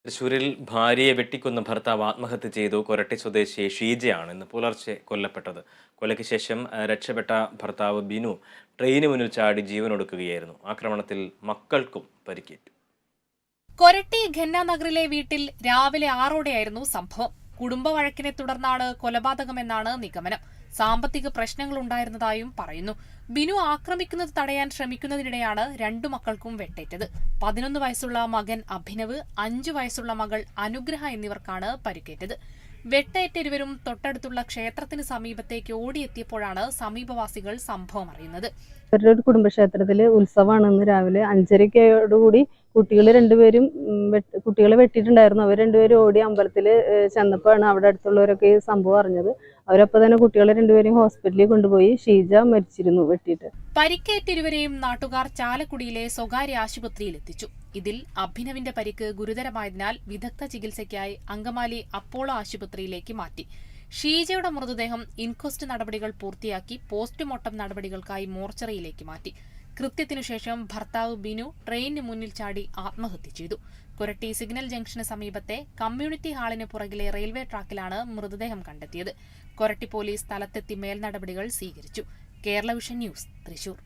തൃശൂരിൽ ഭാര്യയെ വെട്ടിക്കൊന്ന ഭർത്താവ് ആത്മഹത്യ ചെയ്തു. കൊരട്ടി സ്വദേശി ഷീജയാണ് ഇന്ന് പുലർച്ചെ കൊല്ലപ്പെട്ടത്. കൊലയ്ക്ക് ശേഷം രക്ഷപ്പെട്ട ഭർത്താവ് ബിനു ട്രെയിന് മുന്നിൽ ചാടി ജീവനൊടുക്കുകയായിരുന്നു. ആക്രമണത്തിൽ മക്കൾക്കും പരിക്കേറ്റു. കൊരട്ടി ഖന്നാനഗറിലെ വീട്ടിൽ രാവിലെ 6ഓടെയായിരുന്നു സംഭവം. കുടുംബ വഴക്കിനെ തുടർന്നാണ് കൊലപാതകമെന്നാണ് നിഗമനം. സാമ്പത്തിക പ്രശ്നങ്ങളുണ്ടായിരുന്നതായും പറയുന്നു. ബിനു ആക്രമിക്കുന്നത് തടയാൻ ശ്രമിക്കുന്നതിനിടെയാണ് രണ്ടു മക്കൾക്കും വെട്ടേറ്റത്. 11 വയസ്സുള്ള മകൻ അഭിനവ്, 5 വയസ്സുള്ള മകൾ അനുഗ്രഹ എന്നിവർക്കാണ് പരിക്കേറ്റത്. വെട്ടേറ്റ ഇരുവരും തൊട്ടടുത്തുള്ള ക്ഷേത്രത്തിന് സമീപത്തേക്ക് ഓടിയെത്തിയപ്പോഴാണ് സമീപവാസികൾ സംഭവം അറിയുന്നത്. ഒരു കുടുംബക്ഷേത്രത്തില് ഉത്സവമാണെന്ന് രാവിലെ 5:30 കുട്ടികൾ രണ്ടുപേരും കുട്ടികളെ വെട്ടിയിട്ടുണ്ടായിരുന്നു. അവർ രണ്ടുപേരും ഓടി അമ്പലത്തിൽ ചെന്നപ്പോഴാണ് അവിടെ അടുത്തുള്ളവരൊക്കെ ഈ സംഭവം അറിഞ്ഞത്. അവരപ്പോൾ തന്നെ കുട്ടികളെ രണ്ടുപേരും ഹോസ്പിറ്റലിൽ കൊണ്ടുപോയി. ഷീജ മരിച്ചിരുന്നു വെട്ടിയിട്ട്. പരിക്കേറ്റ ഇരുവരെയും നാട്ടുകാർ ചാലക്കുടിയിലെ സ്വകാര്യ ആശുപത്രിയിൽ എത്തിച്ചു. ഇതിൽ അഭിനവിന്റെ പരിക്ക് ഗുരുതരമായതിനാൽ വിദഗ്ധ ചികിത്സയ്ക്കായി അങ്കമാലി അപ്പോളോ ആശുപത്രിയിലേക്ക് മാറ്റി. ഷീജയുടെ മൃതദേഹം ഇൻക്വസ്റ്റ് നടപടികൾ പൂർത്തിയാക്കി പോസ്റ്റ്മോർട്ടം നടപടികൾക്കായി മോർച്ചറിയിലേക്ക് മാറ്റി. കൃത്യത്തിനുശേഷം ഭർത്താവ് ബിനു ട്രെയിനിന് മുന്നിൽ ചാടി ആത്മഹത്യ ചെയ്തു. കൊരട്ടി സിഗ്നൽ ജംഗ്ഷന് സമീപത്തെ കമ്മ്യൂണിറ്റി ഹാളിന് പുറകിലെ റെയിൽവേ ട്രാക്കിലാണ് മൃതദേഹം കണ്ടെത്തിയത്. കൊരട്ടി പോലീസ് സ്ഥലത്തെത്തി മേൽനടപടികൾ സ്വീകരിച്ചു. Kerala vision news, Thrissur.